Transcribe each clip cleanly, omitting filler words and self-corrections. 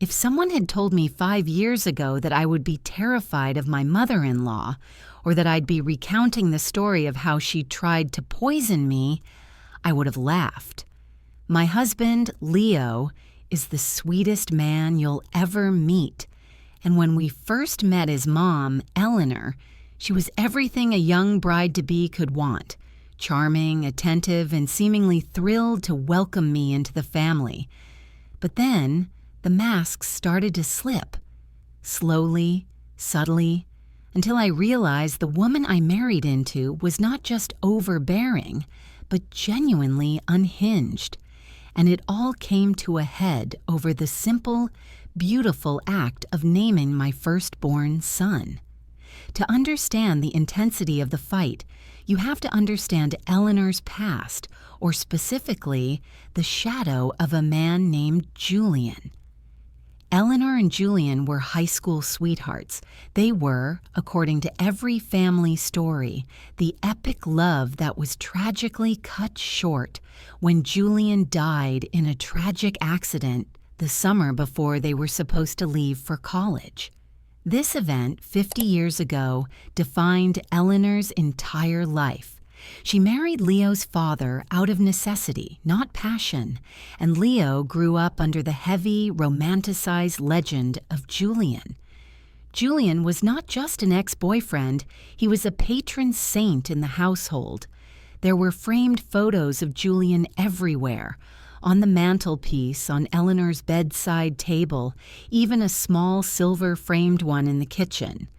If someone had told me 5 years ago that I would be terrified of my mother-in-law, or that I'd be recounting the story of how she tried to poison me, I would have laughed. My husband, Leo, is the sweetest man you'll ever meet. And when we first met his mom, Eleanor, she was everything a young bride-to-be could want. Charming, attentive, and seemingly thrilled to welcome me into the family. But then, the masks started to slip. Slowly, subtly, until I realized the woman I married into was not just overbearing, but genuinely unhinged. And it all came to a head over the simple, beautiful act of naming my firstborn son. To understand the intensity of the fight, you have to understand Eleanor's past, or specifically, the shadow of a man named Julian. Eleanor and Julian were high school sweethearts. They were, according to every family story, the epic love that was tragically cut short when Julian died in a tragic accident the summer before they were supposed to leave for college. This event, 50 years ago, defined Eleanor's entire life. She married Leo's father out of necessity, not passion, and Leo grew up under the heavy, romanticized legend of Julian. Julian was not just an ex-boyfriend, he was a patron saint in the household. There were framed photos of Julian everywhere, on the mantelpiece, on Eleanor's bedside table, even a small silver-framed one in the kitchen.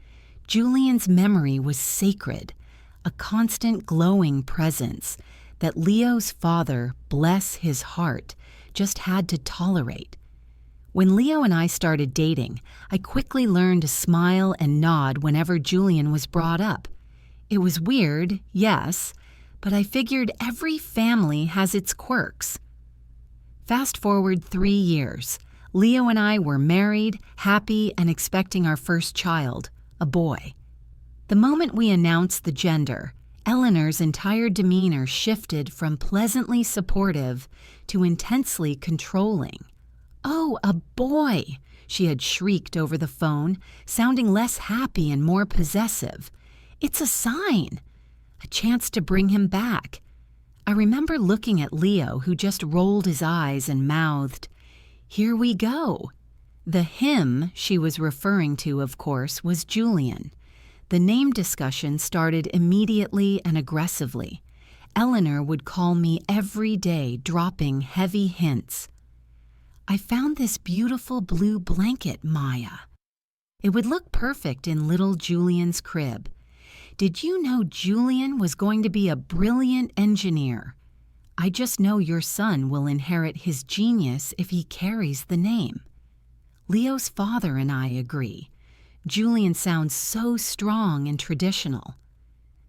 Julian's memory was sacred, a constant glowing presence that Leo's father, bless his heart, just had to tolerate. When Leo and I started dating, I quickly learned to smile and nod whenever Julian was brought up. It was weird, yes, but I figured every family has its quirks. Fast forward 3 years. Leo and I were married, happy, and expecting our first child, a boy. The moment we announced the gender, Eleanor's entire demeanor shifted from pleasantly supportive to intensely controlling. "Oh, a boy!" she had shrieked over the phone, sounding less happy and more possessive. "It's a sign, a chance to bring him back." I remember looking at Leo, who just rolled his eyes and mouthed, "Here we go." The him she was referring to, of course, was Julian. The name discussion started immediately and aggressively. Eleanor would call me every day, dropping heavy hints. "I found this beautiful blue blanket, Maya. It would look perfect in little Julian's crib. Did you know Julian was going to be a brilliant engineer? I just know your son will inherit his genius if he carries the name." Leo's father and I agree. Julian sounds so strong and traditional.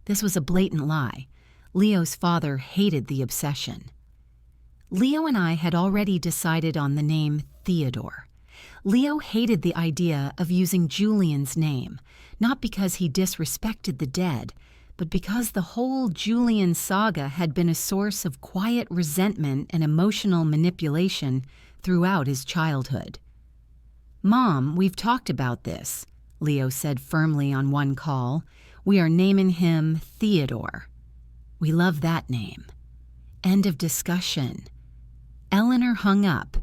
This was a blatant lie. Leo's father hated the obsession. Leo and I had already decided on the name Theodore. Leo hated the idea of using Julian's name, not because he disrespected the dead, but because the whole Julian saga had been a source of quiet resentment and emotional manipulation throughout his childhood. "Mom, we've talked about this," Leo said firmly on one call. "We are naming him Theodore. We love that name." End of discussion. Eleanor hung up.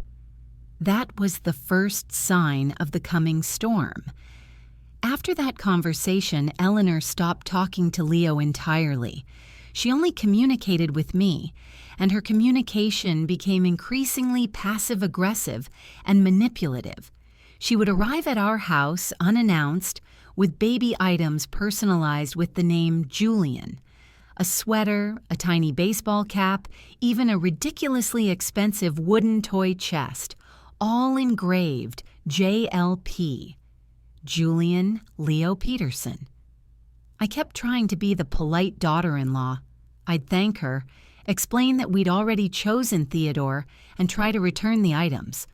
That was the first sign of the coming storm. After that conversation, Eleanor stopped talking to Leo entirely. She only communicated with me, and her communication became increasingly passive-aggressive and manipulative. She would arrive at our house unannounced with baby items personalized with the name Julian. A sweater, a tiny baseball cap, even a ridiculously expensive wooden toy chest, all engraved JLP. Julian Leo Peterson. I kept trying to be the polite daughter-in-law. I'd thank her, explain that we'd already chosen Theodore, and try to return the items.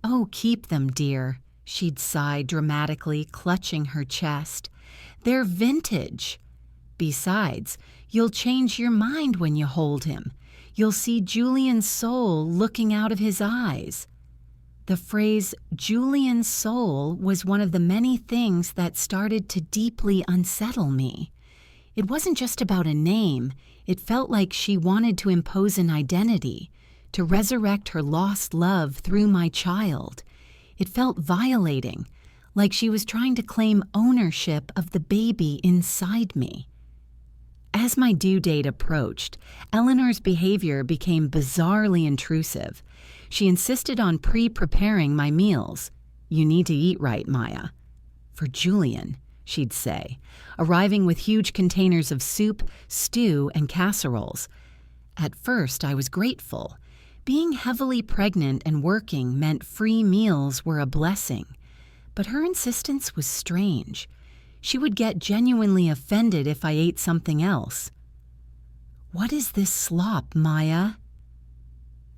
"Oh, keep them, dear," she'd sigh dramatically, clutching her chest. "They're vintage. Besides, you'll change your mind when you hold him. You'll see Julian's soul looking out of his eyes." The phrase Julian's soul was one of the many things that started to deeply unsettle me. It wasn't just about a name. It felt like she wanted to impose an identity, to resurrect her lost love through my child. It felt violating, like she was trying to claim ownership of the baby inside me. As my due date approached, Eleanor's behavior became bizarrely intrusive. She insisted on pre-preparing my meals. "You need to eat right, Maya." "For Julian," she'd say, arriving with huge containers of soup, stew, and casseroles. At first, I was grateful. Being heavily pregnant and working meant free meals were a blessing. But her insistence was strange. She would get genuinely offended if I ate something else. "What is this slop, Maya?"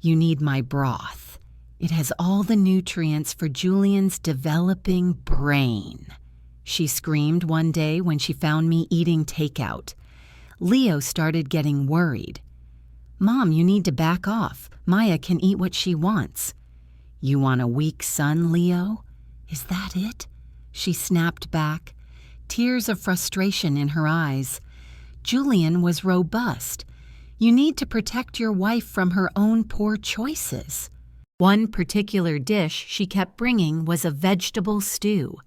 "You need my broth. It has all the nutrients for Julian's developing brain," she screamed one day when she found me eating takeout. Leo started getting worried. "Mom, you need to back off. Maya can eat what she wants." "You want a weak son, Leo? Is that it?" she snapped back, tears of frustration in her eyes. Julian was robust. You need to protect your wife from her own poor choices. One particular dish she kept bringing was a vegetable stew.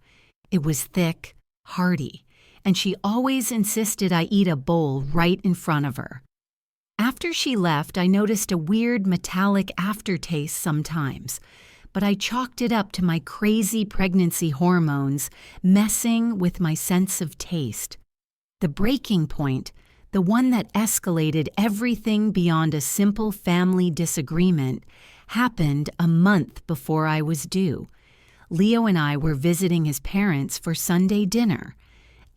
It was thick, hearty, and she always insisted I eat a bowl right in front of her. After she left, I noticed a weird metallic aftertaste sometimes, but I chalked it up to my crazy pregnancy hormones messing with my sense of taste. The breaking point, the one that escalated everything beyond a simple family disagreement, happened a month before I was due. Leo and I were visiting his parents for Sunday dinner.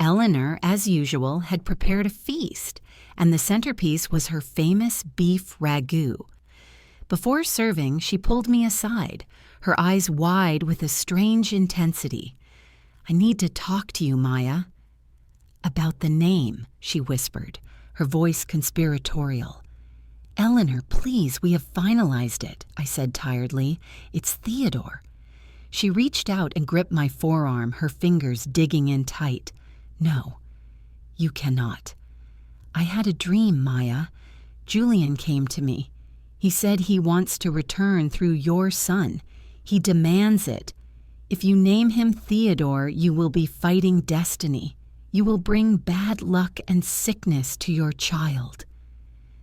Eleanor, as usual, had prepared a feast, and the centerpiece was her famous beef ragout. Before serving, she pulled me aside, her eyes wide with a strange intensity. "I need to talk to you, Maya." "About the name," she whispered, her voice conspiratorial. "Eleanor, please, we have finalized it," I said tiredly. "It's Theodore." She reached out and gripped my forearm, her fingers digging in tight. "No, you cannot." "I had a dream, Maya. Julian came to me. He said he wants to return through your son. He demands it. If you name him Theodore, you will be fighting destiny. You will bring bad luck and sickness to your child."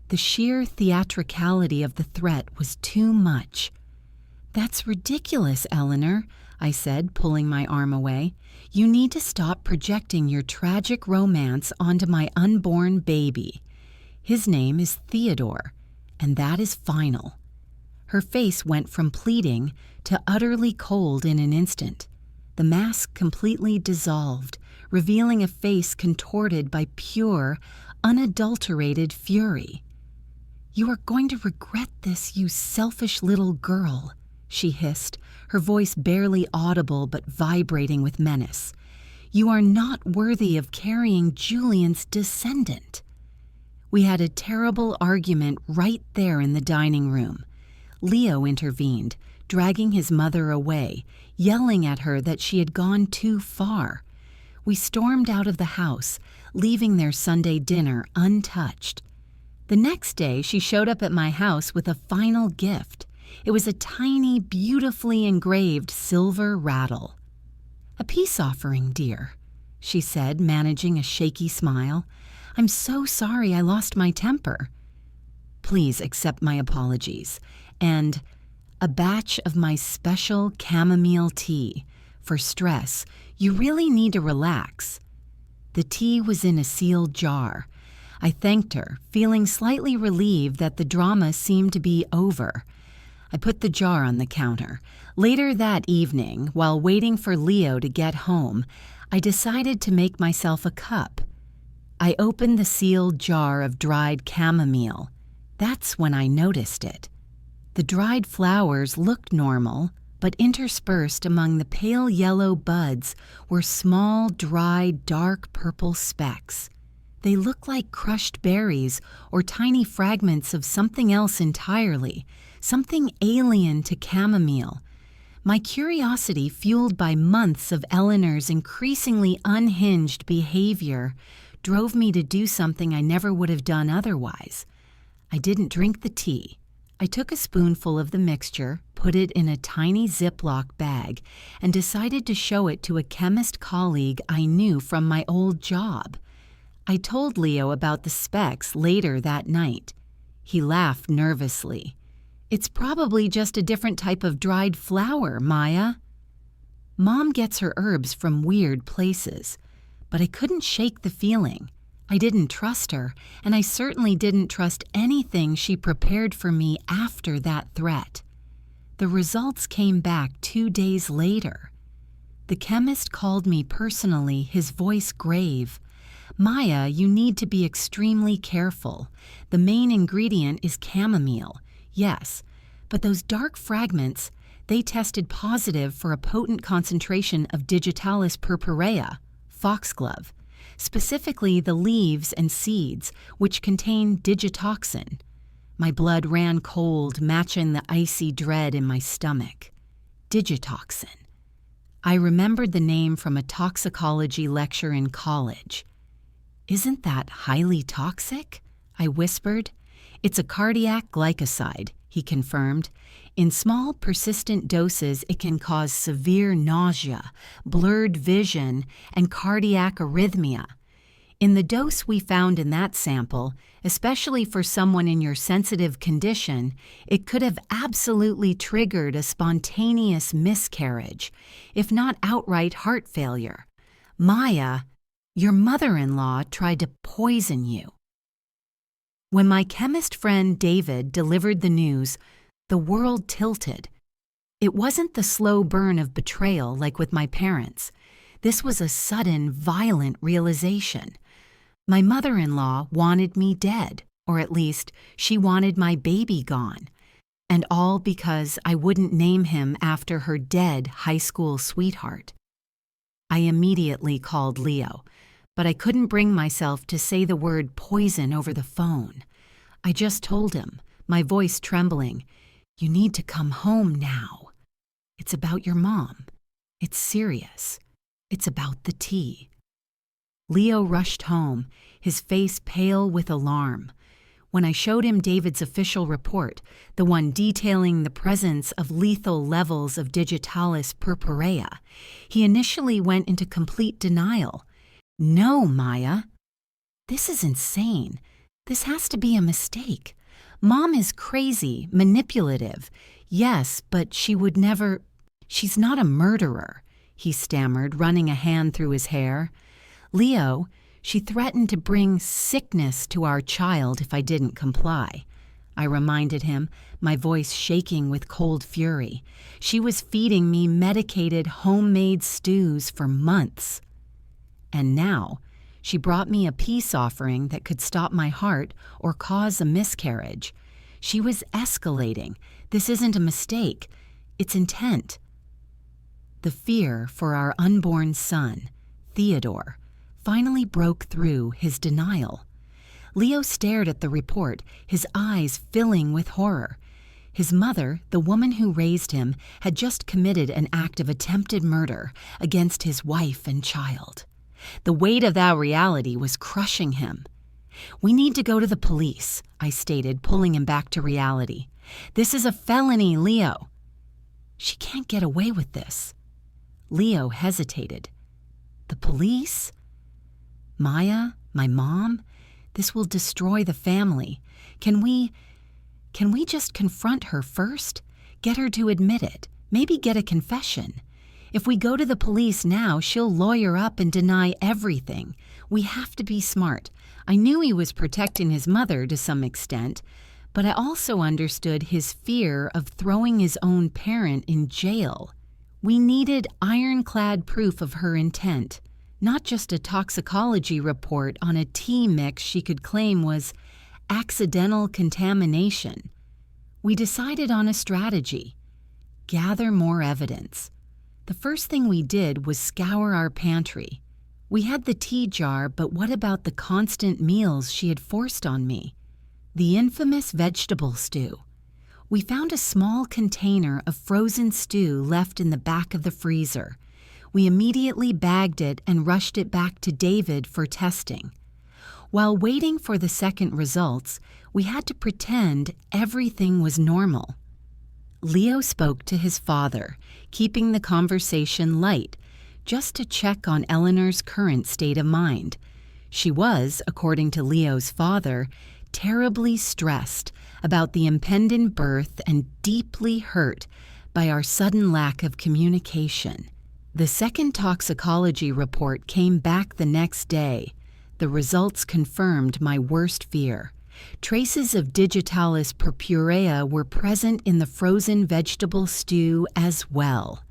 The sheer theatricality of the threat was too much. "That's ridiculous, Eleanor," I said, pulling my arm away. "You need to stop projecting your tragic romance onto my unborn baby. His name is Theodore, and that is final." Her face went from pleading to utterly cold in an instant. The mask completely dissolved, revealing a face contorted by pure, unadulterated fury. "You are going to regret this, you selfish little girl," she hissed, her voice barely audible but vibrating with menace. "You are not worthy of carrying Julian's descendant." We had a terrible argument right there in the dining room. Leo intervened, dragging his mother away, yelling at her that she had gone too far. We stormed out of the house, leaving their Sunday dinner untouched. The next day, she showed up at my house with a final gift. It was a tiny, beautifully engraved silver rattle. "A peace offering, dear," she said, managing a shaky smile. "I'm so sorry I lost my temper." "Please accept my apologies. And a batch of my special chamomile tea. For stress, you really need to relax." The tea was in a sealed jar. I thanked her, feeling slightly relieved that the drama seemed to be over. I put the jar on the counter. Later that evening, while waiting for Leo to get home, I decided to make myself a cup. I opened the sealed jar of dried chamomile. That's when I noticed it. The dried flowers looked normal, but interspersed among the pale yellow buds were small, dry, dark purple specks. They looked like crushed berries or tiny fragments of something else entirely, something alien to chamomile. My curiosity, fueled by months of Eleanor's increasingly unhinged behavior, drove me to do something I never would have done otherwise. I didn't drink the tea. I took a spoonful of the mixture, put it in a tiny Ziploc bag, and decided to show it to a chemist colleague I knew from my old job. I told Leo about the specs later that night. He laughed nervously. "It's probably just a different type of dried flower, Maya." Mom gets her herbs from weird places, but I couldn't shake the feeling. I didn't trust her, and I certainly didn't trust anything she prepared for me after that threat. The results came back 2 days later. The chemist called me personally, his voice grave. "Maya, you need to be extremely careful. The main ingredient is chamomile. Yes, but those dark fragments, they tested positive for a potent concentration of digitalis purpurea, foxglove, specifically the leaves and seeds, which contain digitoxin." My blood ran cold, matching the icy dread in my stomach. Digitoxin. I remembered the name from a toxicology lecture in college. "Isn't that highly toxic?" I whispered. "It's a cardiac glycoside," he confirmed. "In small, persistent doses, it can cause severe nausea, blurred vision, and cardiac arrhythmia. In the dose we found in that sample, especially for someone in your sensitive condition, it could have absolutely triggered a spontaneous miscarriage, if not outright heart failure. Maya, your mother-in-law tried to poison you." When my chemist friend David delivered the news, the world tilted. It wasn't the slow burn of betrayal like with my parents. This was a sudden, violent realization. My mother-in-law wanted me dead, or at least she wanted my baby gone. And all because I wouldn't name him after her dead high school sweetheart. I immediately called Leo, but I couldn't bring myself to say the word poison over the phone. I just told him, my voice trembling, "You need to come home now. It's about your mom. It's serious. It's about the tea." Leo rushed home, his face pale with alarm. When I showed him David's official report, the one detailing the presence of lethal levels of digitalis purpurea, he initially went into complete denial. "No, Maya. This is insane. This has to be a mistake. Mom is crazy, manipulative. Yes, but she would never... She's not a murderer," he stammered, running a hand through his hair. "Leo, she threatened to bring sickness to our child if I didn't comply," I reminded him, my voice shaking with cold fury. "She was feeding me medicated homemade stews for months. And now, she brought me a peace offering that could stop my heart or cause a miscarriage. She was escalating. This isn't a mistake. It's intent." The fear for our unborn son, Theodore, finally broke through his denial. Leo stared at the report, his eyes filling with horror. His mother, the woman who raised him, had just committed an act of attempted murder against his wife and child. The weight of that reality was crushing him. "We need to go to the police," I stated, pulling him back to reality. "This is a felony, Leo." "She can't get away with this." Leo hesitated. "The police? Maya, my mom? This will destroy the family. Can we just confront her first? Get her to admit it. Maybe get a confession. If we go to the police now, she'll lawyer up and deny everything. We have to be smart." I knew he was protecting his mother to some extent, but I also understood his fear of throwing his own parent in jail. We needed ironclad proof of her intent, not just a toxicology report on a tea mix she could claim was accidental contamination. We decided on a strategy: gather more evidence. The first thing we did was scour our pantry. We had the tea jar, but what about the constant meals she had forced on me? The infamous vegetable stew. We found a small container of frozen stew left in the back of the freezer. We immediately bagged it and rushed it back to David for testing. While waiting for the second results, we had to pretend everything was normal. Leo spoke to his father, keeping the conversation light, just to check on Eleanor's current state of mind. She was, according to Leo's father, terribly stressed about the impending birth and deeply hurt by our sudden lack of communication. The second toxicology report came back the next day. The results confirmed my worst fear. Traces of digitalis purpurea were present in the frozen vegetable stew as well.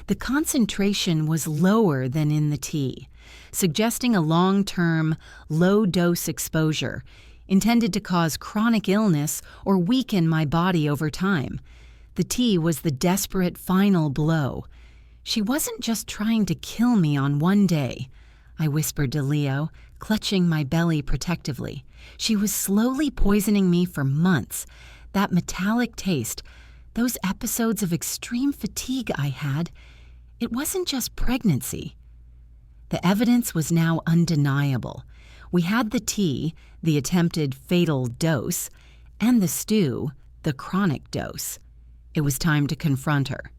The concentration was lower than in the tea, suggesting a long-term, low-dose exposure intended to cause chronic illness or weaken my body over time. The tea was the desperate final blow. She wasn't just trying to kill me on one day, I whispered to Leo, clutching my belly protectively. She was slowly poisoning me for months. That metallic taste, those episodes of extreme fatigue I had, it wasn't just pregnancy. The evidence was now undeniable. We had the tea, the attempted fatal dose, and the stew, the chronic dose. It was time to confront her.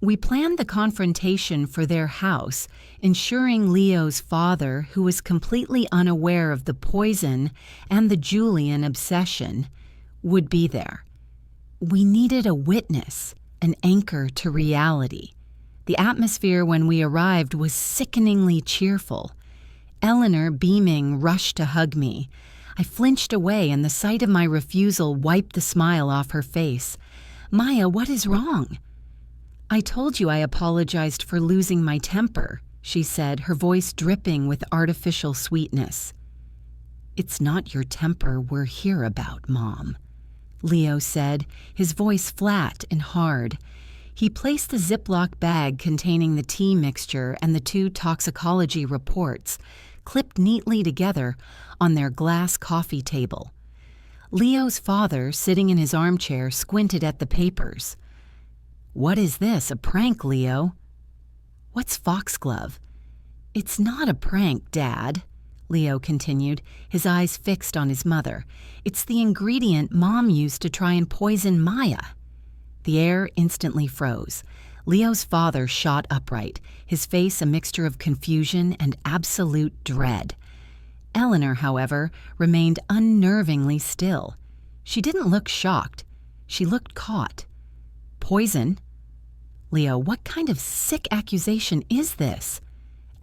We planned the confrontation for their house, ensuring Leo's father, who was completely unaware of the poison and the Julian obsession, would be there. We needed a witness, an anchor to reality. The atmosphere when we arrived was sickeningly cheerful. Eleanor, beaming, rushed to hug me. I flinched away, and the sight of my refusal wiped the smile off her face. "Maya, what is wrong?" "I told you I apologized for losing my temper," she said, her voice dripping with artificial sweetness. "It's not your temper we're here about, Mom," Leo said, his voice flat and hard. He placed the Ziploc bag containing the tea mixture and the 2 toxicology reports, clipped neatly together, on their glass coffee table. Leo's father, sitting in his armchair, squinted at the papers. "What is this, a prank, Leo?" "What's foxglove?" "It's not a prank, Dad," Leo continued, his eyes fixed on his mother. "It's the ingredient Mom used to try and poison Maya." The air instantly froze. Leo's father shot upright, his face a mixture of confusion and absolute dread. Eleanor, however, remained unnervingly still. She didn't look shocked. She looked caught. "Poison? Leo, what kind of sick accusation is this?"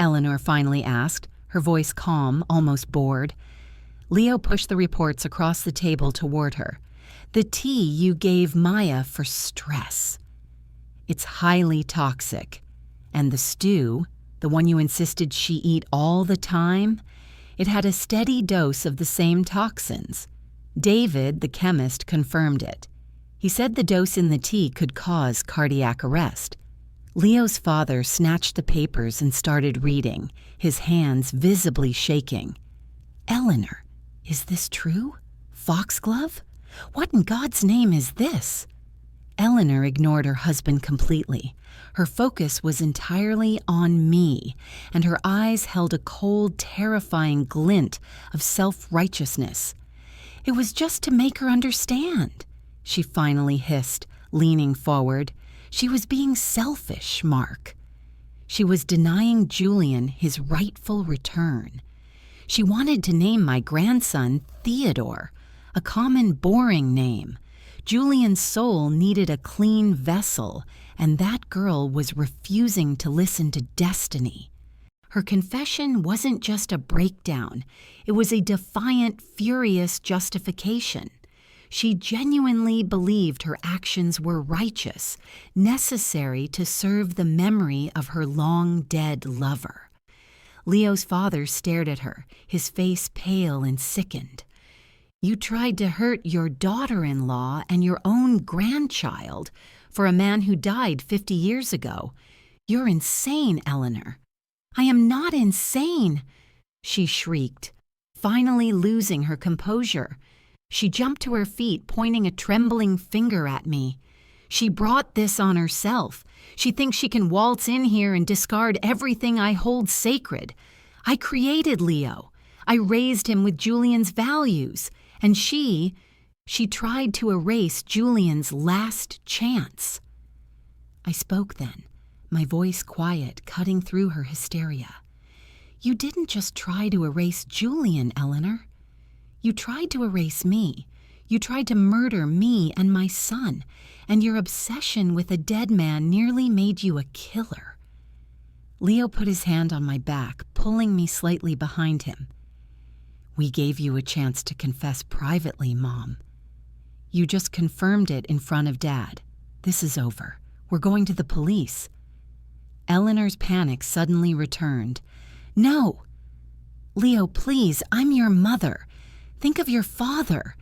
Eleanor finally asked, her voice calm, almost bored. Leo pushed the reports across the table toward her. "The tea you gave Maya for stress. It's highly toxic. And the stew, the one you insisted she eat all the time, it had a steady dose of the same toxins. David, the chemist, confirmed it. He said the dose in the tea could cause cardiac arrest." Leo's father snatched the papers and started reading, his hands visibly shaking. "Eleanor, is this true? Foxglove? What in God's name is this?" Eleanor ignored her husband completely. Her focus was entirely on me, and her eyes held a cold, terrifying glint of self-righteousness. "It was just to make her understand," she finally hissed, leaning forward. "She was being selfish, Mark. She was denying Julian his rightful return. She wanted to name my grandson Theodore, a common, boring name. Julian's soul needed a clean vessel, and that girl was refusing to listen to destiny. Her confession wasn't just a breakdown. It was a defiant, furious justification. She genuinely believed her actions were righteous, necessary to serve the memory of her long-dead lover." Leo's father stared at her, his face pale and sickened. "You tried to hurt your daughter-in-law and your own grandchild for a man who died 50 years ago. You're insane, Eleanor." "I am not insane," she shrieked, finally losing her composure. She jumped to her feet, pointing a trembling finger at me. She brought this on herself. She thinks she can waltz in here and discard everything I hold sacred. I created Leo. I raised him with Julian's values. And she tried to erase Julian's last chance. I spoke then, my voice quiet, cutting through her hysteria. You didn't just try to erase Julian, Eleanor. You tried to erase me. You tried to murder me and my son, and your obsession with a dead man nearly made you a killer. Leo put his hand on my back, pulling me slightly behind him. We gave you a chance to confess privately, Mom. You just confirmed it in front of Dad. This is over. We're going to the police. Eleanor's panic suddenly returned. No! Leo, please, I'm your mother. Think of your father.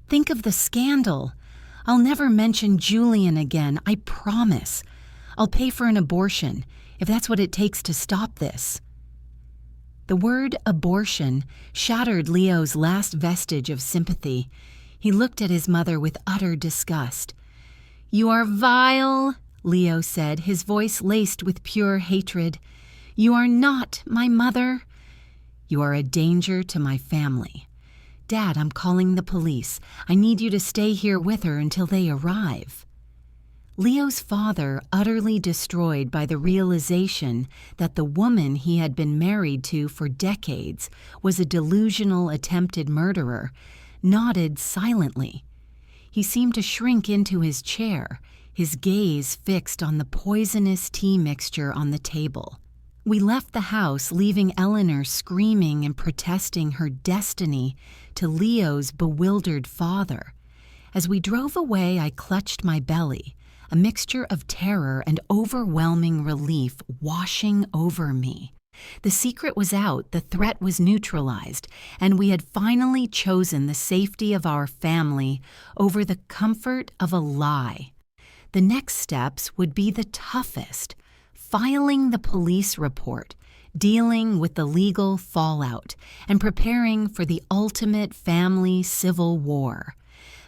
Think of the scandal. I'll never mention Julian again, I promise. I'll pay for an abortion, if that's what it takes to stop this. The word abortion shattered Leo's last vestige of sympathy. He looked at his mother with utter disgust. You are vile, Leo said, his voice laced with pure hatred. You are not my mother. You are a danger to my family. Dad, I'm calling the police. I need you to stay here with her until they arrive. Leo's father, utterly destroyed by the realization that the woman he had been married to for decades was a delusional attempted murderer, nodded silently. He seemed to shrink into his chair, his gaze fixed on the poisonous tea mixture on the table. We left the house, leaving Eleanor screaming and protesting her destiny to Leo's bewildered father. As we drove away, I clutched my belly, a mixture of terror and overwhelming relief washing over me. The secret was out, the threat was neutralized, and we had finally chosen the safety of our family over the comfort of a lie. The next steps would be the toughest: filing the police report, dealing with the legal fallout, and preparing for the ultimate family civil war.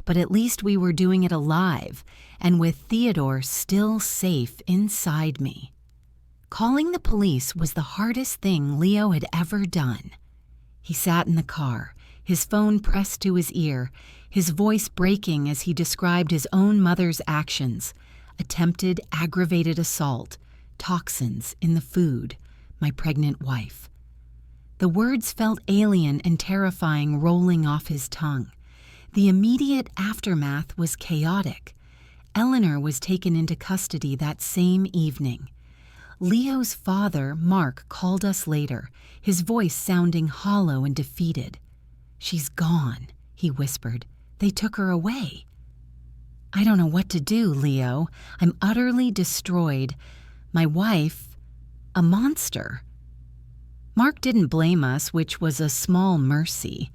But at least we were doing it alive, and with Theodore still safe inside me. Calling the police was the hardest thing Leo had ever done. He sat in the car, his phone pressed to his ear, his voice breaking as he described his own mother's actions: attempted aggravated assault, toxins in the food, my pregnant wife. The words felt alien and terrifying rolling off his tongue. The immediate aftermath was chaotic. Eleanor was taken into custody that same evening. Leo's father, Mark, called us later, his voice sounding hollow and defeated. She's gone, he whispered. They took her away. I don't know what to do, Leo. I'm utterly destroyed. My wife, a monster. Mark didn't blame us, which was a small mercy.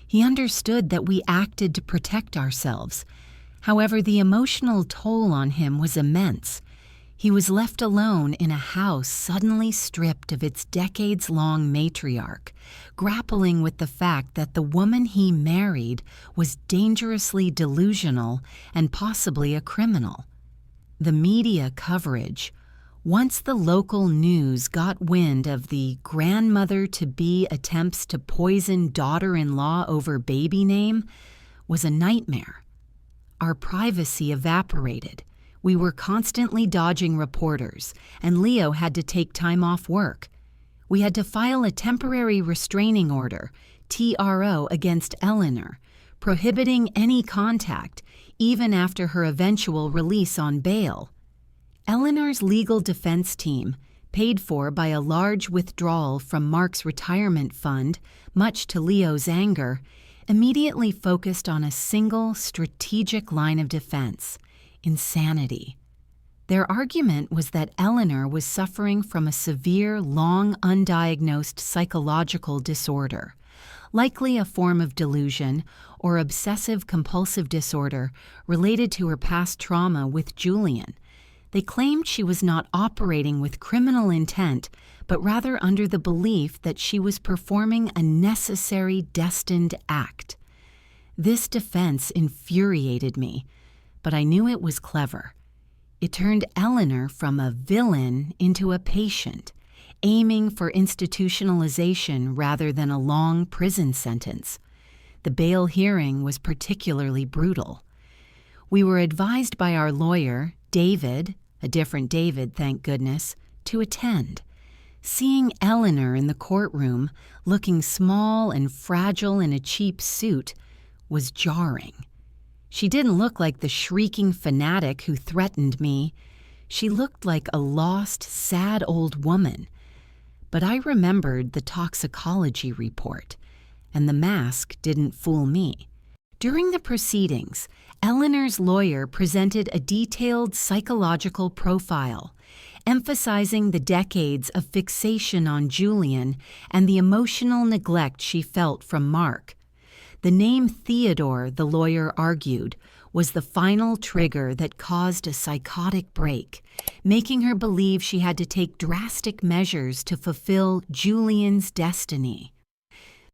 He understood that we acted to protect ourselves. However, the emotional toll on him was immense. He was left alone in a house suddenly stripped of its decades-long matriarch, grappling with the fact that the woman he married was dangerously delusional and possibly a criminal. The media coverage, once the local news got wind of the grandmother-to-be attempts to poison daughter-in-law over baby name, was a nightmare. Our privacy evaporated. We were constantly dodging reporters, and Leo had to take time off work. We had to file a temporary restraining order, TRO, against Eleanor, prohibiting any contact, even after her eventual release on bail. Eleanor's legal defense team, paid for by a large withdrawal from Mark's retirement fund, much to Leo's anger, immediately focused on a single strategic line of defense: insanity. Their argument was that Eleanor was suffering from a severe, long undiagnosed psychological disorder, likely a form of delusion or obsessive-compulsive disorder related to her past trauma with Julian. They claimed she was not operating with criminal intent, but rather under the belief that she was performing a necessary, destined act. This defense infuriated me, but I knew it was clever. It turned Eleanor from a villain into a patient, aiming for institutionalization rather than a long prison sentence. The bail hearing was particularly brutal. We were advised by our lawyer, David, a different David, thank goodness, to attend. Seeing Eleanor in the courtroom, looking small and fragile in a cheap suit, was jarring. She didn't look like the shrieking fanatic who threatened me. She looked like a lost, sad old woman. But I remembered the toxicology report, and the mask didn't fool me. During the proceedings, Eleanor's lawyer presented a detailed psychological profile, emphasizing the decades of fixation on Julian and the emotional neglect she felt from Mark. The name Theodore, the lawyer argued, was the final trigger that caused a psychotic break, making her believe she had to take drastic measures to fulfill Julian's destiny.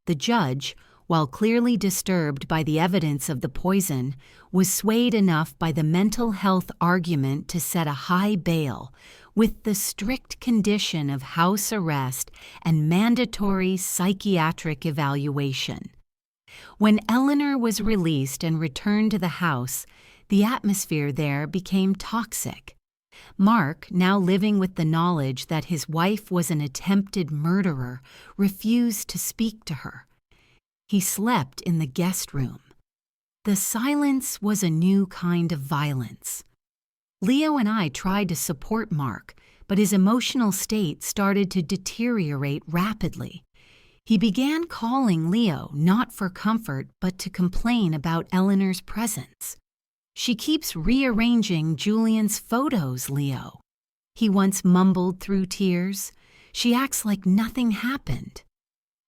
The judge, while clearly disturbed by the evidence of the poison, was swayed enough by the mental health argument to set a high bail, with the strict condition of house arrest and mandatory psychiatric evaluation. When Eleanor was released and returned to the house, the atmosphere there became toxic. Mark, now living with the knowledge that his wife was an attempted murderer, refused to speak to her. He slept in the guest room. The silence was a new kind of violence. Leo and I tried to support Mark, but his emotional state started to deteriorate rapidly. He began calling Leo not for comfort but to complain about Eleanor's presence. "She keeps rearranging Julian's photos, Leo," he once mumbled through tears. "She acts like nothing happened.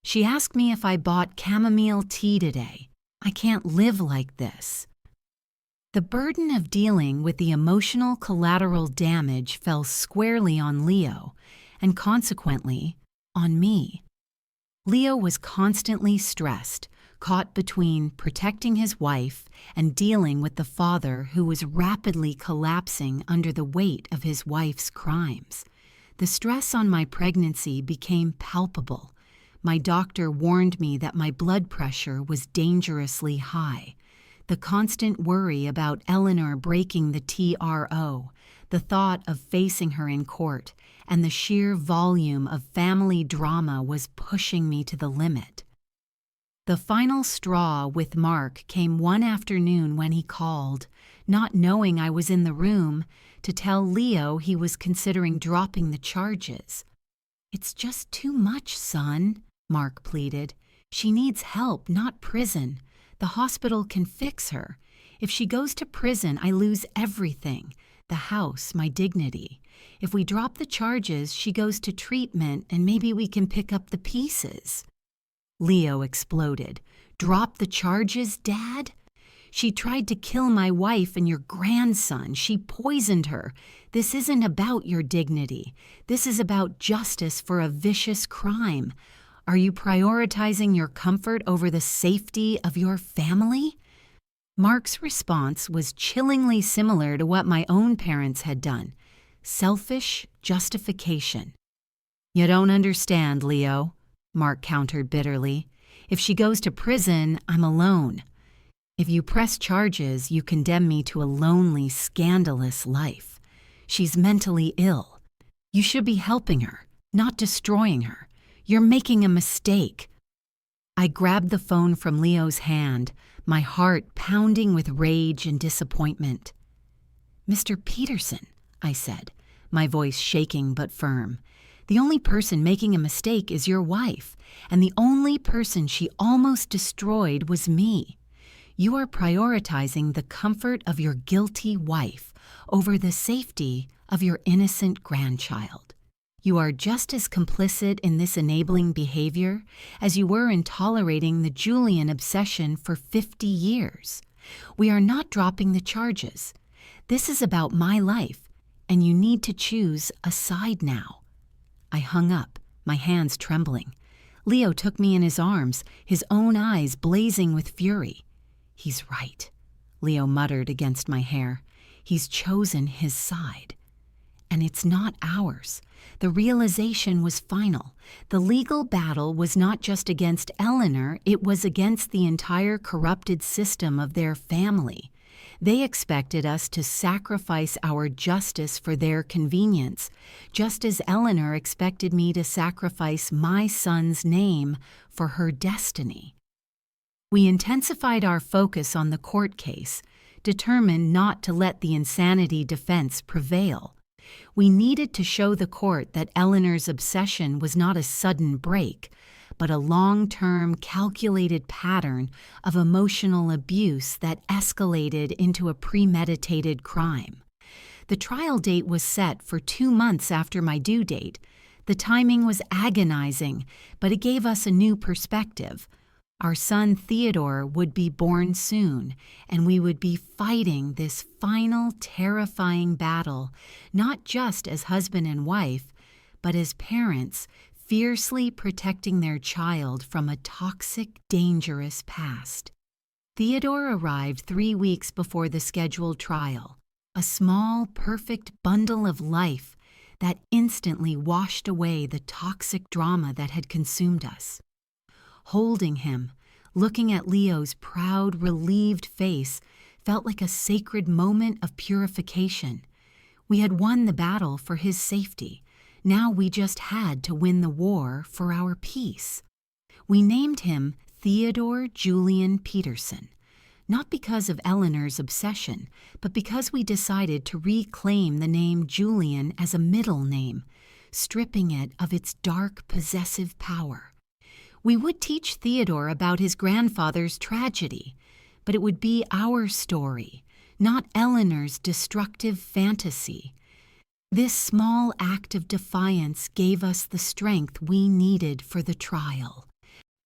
She asked me if I bought chamomile tea today. I can't live like this." The burden of dealing with the emotional collateral damage fell squarely on Leo, and consequently, on me. Leo was constantly stressed, caught between protecting his wife and dealing with the father who was rapidly collapsing under the weight of his wife's crimes. The stress on my pregnancy became palpable. My doctor warned me that my blood pressure was dangerously high. The constant worry about Eleanor breaking the TRO, the thought of facing her in court, and the sheer volume of family drama was pushing me to the limit. The final straw with Mark came one afternoon when he called, not knowing I was in the room, to tell Leo he was considering dropping the charges. "It's just too much, son," Mark pleaded. "She needs help, not prison. The hospital can fix her. If she goes to prison, I lose everything. The house, my dignity. If we drop the charges, she goes to treatment and maybe we can pick up the pieces." Leo exploded. "Drop the charges, Dad? She tried to kill my wife and your grandson. She poisoned her. This isn't about your dignity. This is about justice for a vicious crime. Are you prioritizing your comfort over the safety of your family?" Mark's response was chillingly similar to what my own parents had done. Selfish justification. "You don't understand, Leo," Mark countered bitterly. "If she goes to prison, I'm alone. If you press charges, you condemn me to a lonely, scandalous life. She's mentally ill. You should be helping her, not destroying her. You're making a mistake." I grabbed the phone from Leo's hand, my heart pounding with rage and disappointment. "Mr. Peterson," I said, my voice shaking but firm, "the only person making a mistake is your wife, and the only person she almost destroyed was me. You are prioritizing the comfort of your guilty wife over the safety of your innocent grandchild. You are just as complicit in this enabling behavior as you were in tolerating the Julian obsession for 50 years. We are not dropping the charges. This is about my life, and you need to choose a side now." I hung up, my hands trembling. Leo took me in his arms, his own eyes blazing with fury. "He's right," Leo muttered against my hair. "He's chosen his side. And it's not ours." The realization was final. The legal battle was not just against Eleanor, it was against the entire corrupted system of their family. They expected us to sacrifice our justice for their convenience, just as Eleanor expected me to sacrifice my son's name for her destiny. We intensified our focus on the court case, determined not to let the insanity defense prevail. We needed to show the court that Eleanor's obsession was not a sudden break, but a long-term, calculated pattern of emotional abuse that escalated into a premeditated crime. The trial date was set for 2 months after my due date. The timing was agonizing, but it gave us a new perspective. Our son Theodore would be born soon, and we would be fighting this final, terrifying battle, not just as husband and wife, but as parents, fiercely protecting their child from a toxic, dangerous past. Theodore arrived 3 weeks before the scheduled trial, a small, perfect bundle of life that instantly washed away the toxic drama that had consumed us. Holding him, looking at Leo's proud, relieved face, felt like a sacred moment of purification. We had won the battle for his safety. Now we just had to win the war for our peace. We named him Theodore Julian Peterson, not because of Eleanor's obsession, but because we decided to reclaim the name Julian as a middle name, stripping it of its dark, possessive power. We would teach Theodore about his grandfather's tragedy, but it would be our story, not Eleanor's destructive fantasy. This small act of defiance gave us the strength we needed for the trial.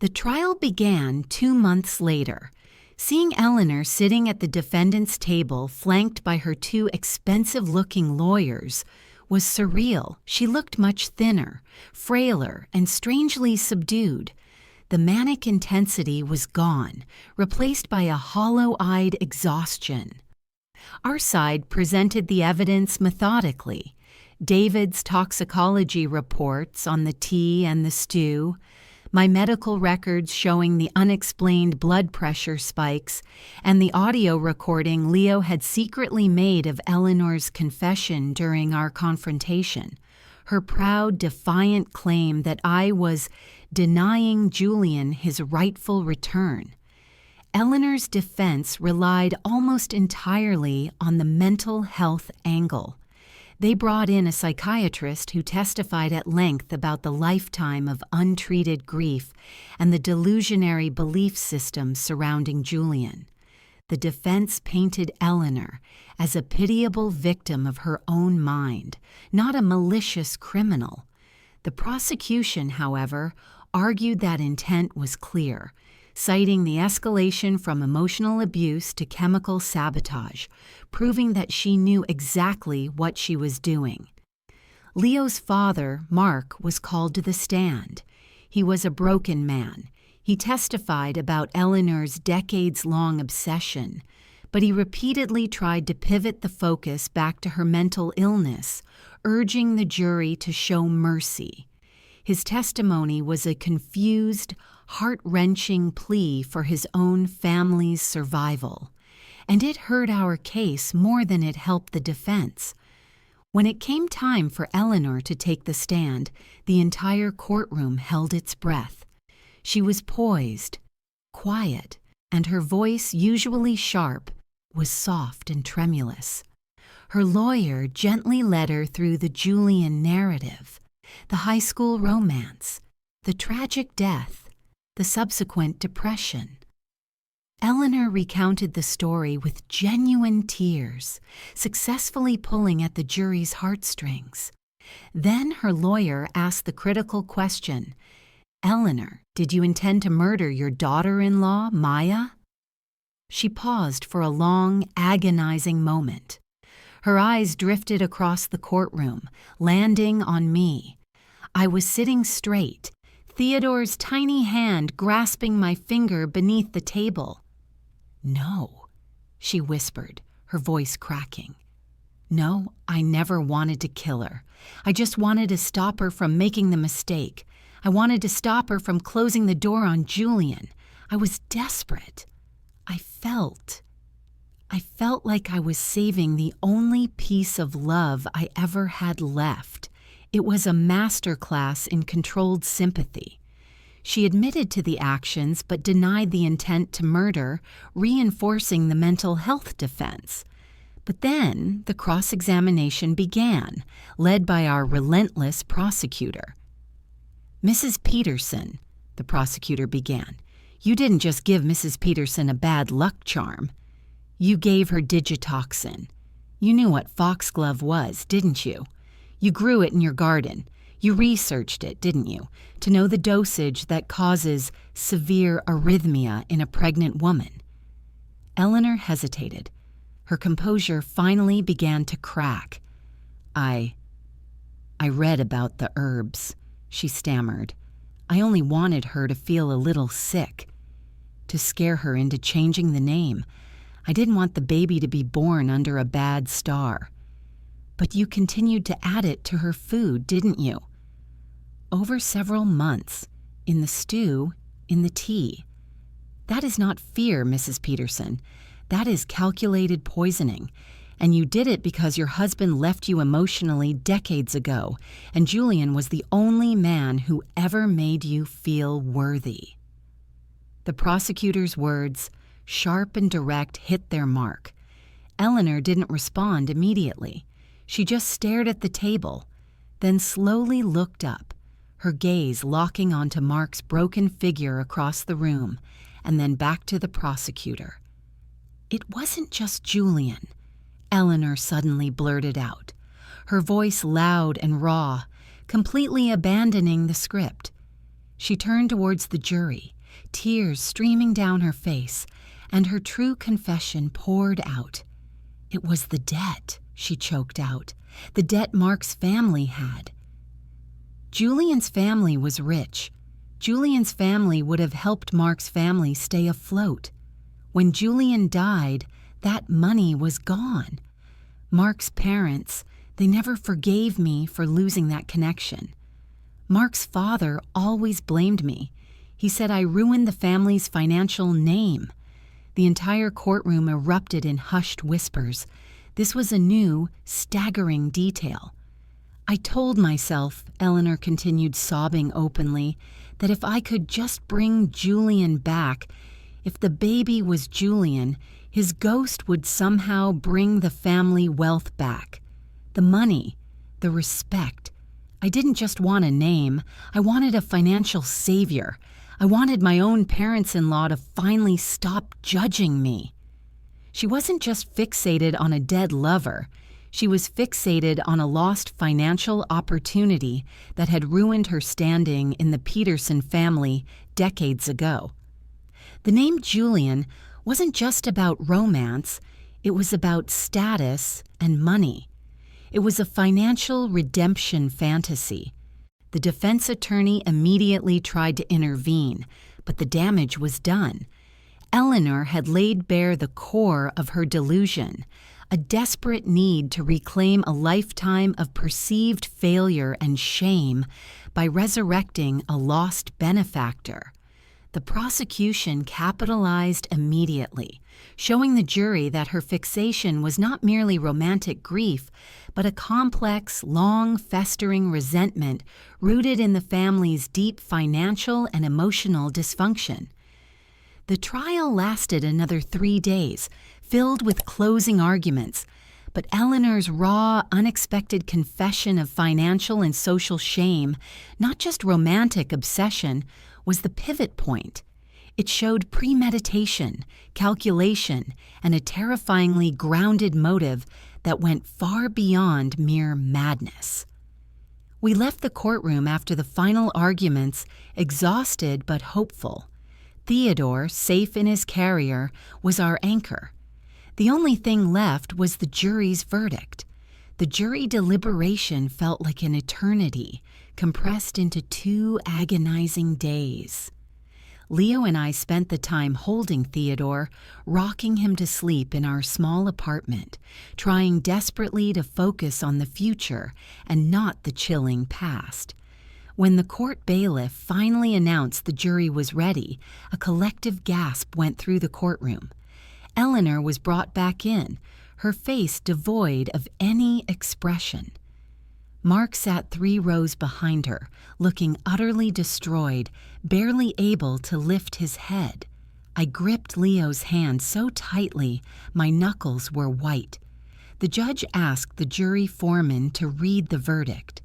The trial began 2 months later. Seeing Eleanor sitting at the defendant's table, flanked by her 2 expensive-looking lawyers, was surreal. She looked much thinner, frailer, and strangely subdued. The manic intensity was gone, replaced by a hollow-eyed exhaustion. Our side presented the evidence methodically. David's toxicology reports on the tea and the stew, my medical records showing the unexplained blood pressure spikes, and the audio recording Leo had secretly made of Eleanor's confession during our confrontation. Her proud, defiant claim that I was denying Julian his rightful return. Eleanor's defense relied almost entirely on the mental health angle. They brought in a psychiatrist who testified at length about the lifetime of untreated grief and the delusionary belief system surrounding Julian. The defense painted Eleanor as a pitiable victim of her own mind, not a malicious criminal. The prosecution, however, argued that intent was clear, citing the escalation from emotional abuse to chemical sabotage, proving that she knew exactly what she was doing. Leo's father, Mark, was called to the stand. He was a broken man. He testified about Eleanor's decades-long obsession, but he repeatedly tried to pivot the focus back to her mental illness, urging the jury to show mercy. His testimony was a confused, heart-wrenching plea for his own family's survival, and it hurt our case more than it helped the defense. When it came time for Eleanor to take the stand, the entire courtroom held its breath. She was poised, quiet, and her voice, usually sharp, was soft and tremulous. Her lawyer gently led her through the Julian narrative, the high school romance, the tragic death, the subsequent depression. Eleanor recounted the story with genuine tears, successfully pulling at the jury's heartstrings. Then her lawyer asked the critical question, "Eleanor, did you intend to murder your daughter-in-law, Maya?" She paused for a long, agonizing moment. Her eyes drifted across the courtroom, landing on me. I was sitting straight, Theodore's tiny hand grasping my finger beneath the table. "No," she whispered, her voice cracking. "No, I never wanted to kill her. I just wanted to stop her from making the mistake. I wanted to stop her from closing the door on Julian. I was desperate. I felt like I was saving the only piece of love I ever had left. It was a masterclass in controlled sympathy." She admitted to the actions but denied the intent to murder, reinforcing the mental health defense. But then the cross-examination began, led by our relentless prosecutor. "Mrs. Peterson," the prosecutor began, "you didn't just give Mrs. Peterson a bad luck charm. You gave her digitoxin. You knew what foxglove was, didn't you? You grew it in your garden. You researched it, didn't you, to know the dosage that causes severe arrhythmia in a pregnant woman?" Eleanor hesitated. Her composure finally began to crack. I read about the herbs," she stammered. "I only wanted her to feel a little sick, to scare her into changing the name. I didn't want the baby to be born under a bad star." "But you continued to add it to her food, didn't you?" "Over several months, in the stew, in the tea." "That is not fear, Mrs. Peterson. That is calculated poisoning. And you did it because your husband left you emotionally decades ago, and Julian was the only man who ever made you feel worthy." The prosecutor's words, sharp and direct, hit their mark. Eleanor didn't respond immediately. She just stared at the table, then slowly looked up, her gaze locking onto Mark's broken figure across the room, and then back to the prosecutor. "It wasn't just Julian," Eleanor suddenly blurted out, her voice loud and raw, completely abandoning the script. She turned towards the jury, tears streaming down her face, and her true confession poured out. "It was the debt," she choked out, "the debt Mark's family had." Julian's family was rich. Julian's family would have helped Mark's family stay afloat. When Julian died, that money was gone. Mark's parents, they never forgave me for losing that connection. Mark's father always blamed me. He said I ruined the family's financial name. The entire courtroom erupted in hushed whispers. This was a new, staggering detail. "I told myself," Eleanor continued, sobbing openly, "that if I could just bring Julian back, if the baby was Julian, his ghost would somehow bring the family wealth back. The money, the respect. I didn't just want a name. I wanted a financial savior. I wanted my own parents-in-law to finally stop judging me." She wasn't just fixated on a dead lover. She was fixated on a lost financial opportunity that had ruined her standing in the Peterson family decades ago. The name Julian wasn't just about romance. It was about status and money. It was a financial redemption fantasy. The defense attorney immediately tried to intervene, but the damage was done. Eleanor had laid bare the core of her delusion, a desperate need to reclaim a lifetime of perceived failure and shame by resurrecting a lost benefactor. The prosecution capitalized immediately, showing the jury that her fixation was not merely romantic grief, but a complex, long-festering resentment rooted in the family's deep financial and emotional dysfunction. The trial lasted another 3 days, filled with closing arguments, but Eleanor's raw, unexpected confession of financial and social shame, not just romantic obsession, was the pivot point. It showed premeditation, calculation, and a terrifyingly grounded motive that went far beyond mere madness. We left the courtroom after the final arguments, exhausted but hopeful. Theodore, safe in his carrier, was our anchor. The only thing left was the jury's verdict. The jury deliberation felt like an eternity, compressed into 2 agonizing days. Leo and I spent the time holding Theodore, rocking him to sleep in our small apartment, trying desperately to focus on the future and not the chilling past. When the court bailiff finally announced the jury was ready, a collective gasp went through the courtroom. Eleanor was brought back in, her face devoid of any expression. Mark sat 3 rows behind her, looking utterly destroyed, barely able to lift his head. I gripped Leo's hand so tightly my knuckles were white. The judge asked the jury foreman to read the verdict.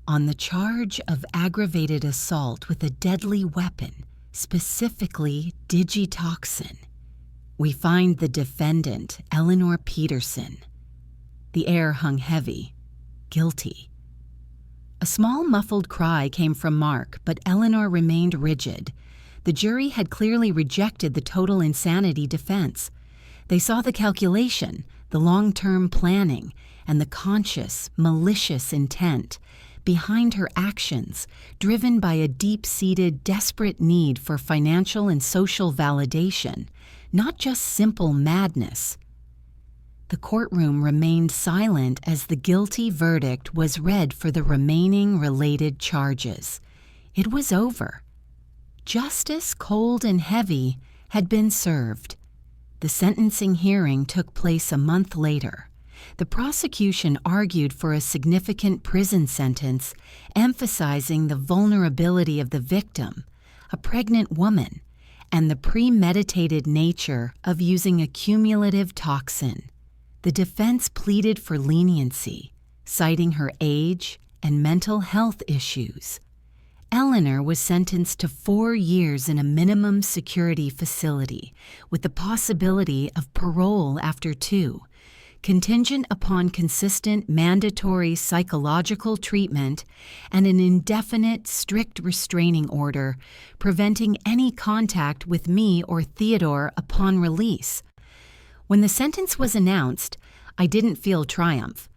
On the charge of aggravated assault with a deadly weapon, specifically digitoxin, we find the defendant, Eleanor Peterson. The air hung heavy. Guilty. A small muffled cry came from Mark, but Eleanor remained rigid. The jury had clearly rejected the total insanity defense. They saw the calculation, the long-term planning, and the conscious, malicious intent behind her actions, driven by a deep-seated, desperate need for financial and social validation, not just simple madness. The courtroom remained silent as the guilty verdict was read for the remaining related charges. It was over. Justice, cold and heavy, had been served. The sentencing hearing took place a month later. The prosecution argued for a significant prison sentence, emphasizing the vulnerability of the victim, a pregnant woman, and the premeditated nature of using a cumulative toxin. The defense pleaded for leniency, citing her age and mental health issues. Eleanor was sentenced to 4 years in a minimum security facility, with the possibility of parole after 2, contingent upon consistent mandatory psychological treatment and an indefinite strict restraining order preventing any contact with me or Theodore upon release. When the sentence was announced, I didn't feel triumph.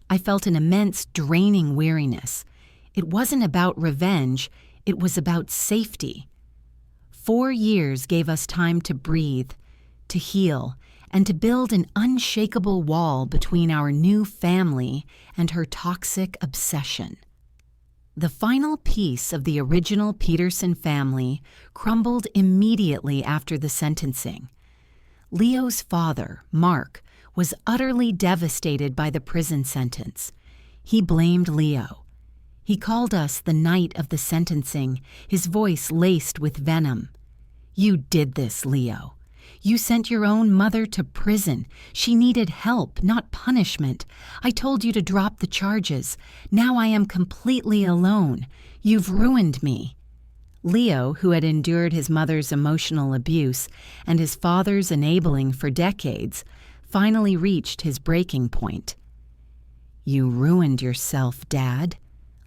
I felt an immense, draining weariness. It wasn't about revenge, it was about safety. 4 years gave us time to breathe, to heal, and to build an unshakable wall between our new family and her toxic obsession. The final piece of the original Peterson family crumbled immediately after the sentencing. Leo's father, Mark, was utterly devastated by the prison sentence. He blamed Leo. He called us the night of the sentencing, his voice laced with venom. "You did this, Leo. You sent your own mother to prison. She needed help, not punishment. I told you to drop the charges. Now I am completely alone. You've ruined me." Leo, who had endured his mother's emotional abuse and his father's enabling for decades, finally reached his breaking point. "You ruined yourself, Dad,"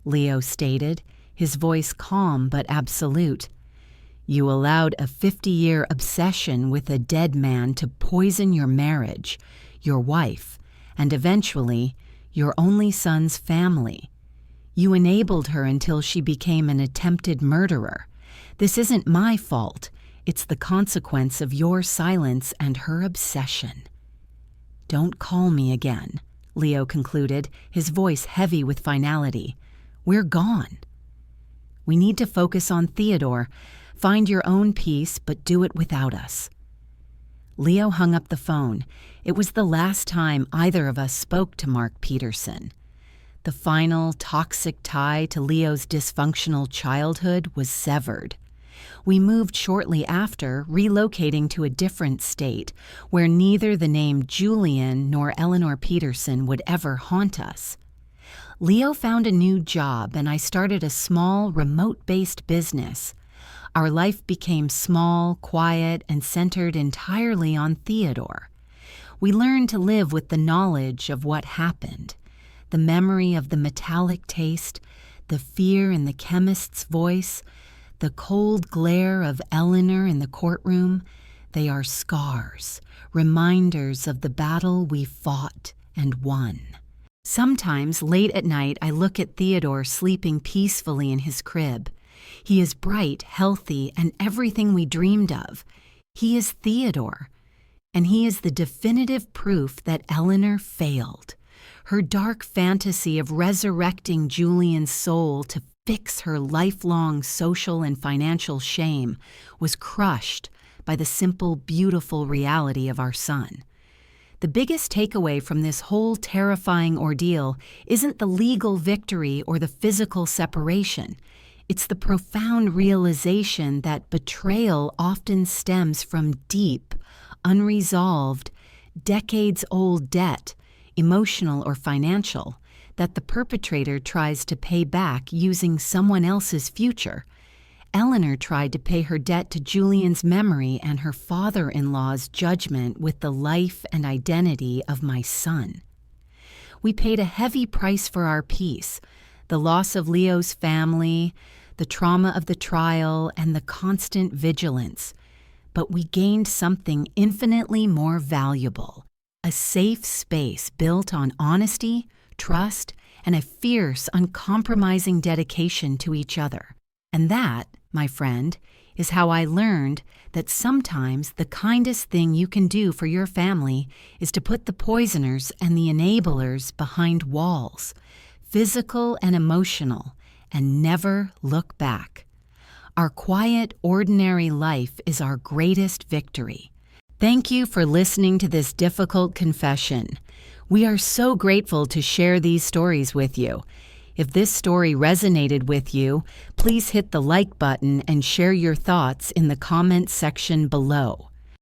Leo stated, his voice calm but absolute. "You allowed a 50-year obsession with a dead man to poison your marriage, your wife, and eventually your only son's family. You enabled her until she became an attempted murderer. This isn't my fault. It's the consequence of your silence and her obsession." "Don't call me again," Leo concluded, his voice heavy with finality. "We're gone. We need to focus on Theodore. Find your own peace, but do it without us." Leo hung up the phone. It was the last time either of us spoke to Mark Peterson. The final toxic tie to Leo's dysfunctional childhood was severed. We moved shortly after, relocating to a different state where neither the name Julian nor Eleanor Peterson would ever haunt us. Leo found a new job and I started a small, remote-based business. Our life became small, quiet, and centered entirely on Theodore. We learned to live with the knowledge of what happened, the memory of the metallic taste, the fear in the chemist's voice, the cold glare of Eleanor in the courtroom. They are scars, reminders of the battle we fought and won. Sometimes, late at night, I look at Theodore sleeping peacefully in his crib. He is bright, healthy, and everything we dreamed of. He is Theodore. And he is the definitive proof that Eleanor failed. Her dark fantasy of resurrecting Julian's soul to fix her lifelong social and financial shame was crushed by the simple, beautiful reality of our son. The biggest takeaway from this whole terrifying ordeal isn't the legal victory or the physical separation. It's the profound realization that betrayal often stems from deep, unresolved, decades-old debt, emotional or financial, that the perpetrator tries to pay back using someone else's future. Eleanor tried to pay her debt to Julian's memory and her father-in-law's judgment with the life and identity of my son. We paid a heavy price for our peace, the loss of Leo's family, the trauma of the trial, and the constant vigilance. But we gained something infinitely more valuable, a safe space built on honesty, trust, and a fierce, uncompromising dedication to each other. And that, my friend, is how I learned that sometimes the kindest thing you can do for your family is to put the poisoners and the enablers behind walls, physical and emotional, and never look back. Our quiet, ordinary life is our greatest victory. Thank you for listening to this difficult confession. We are so grateful to share these stories with you. If this story resonated with you, please hit the like button and share your thoughts in the comments section below.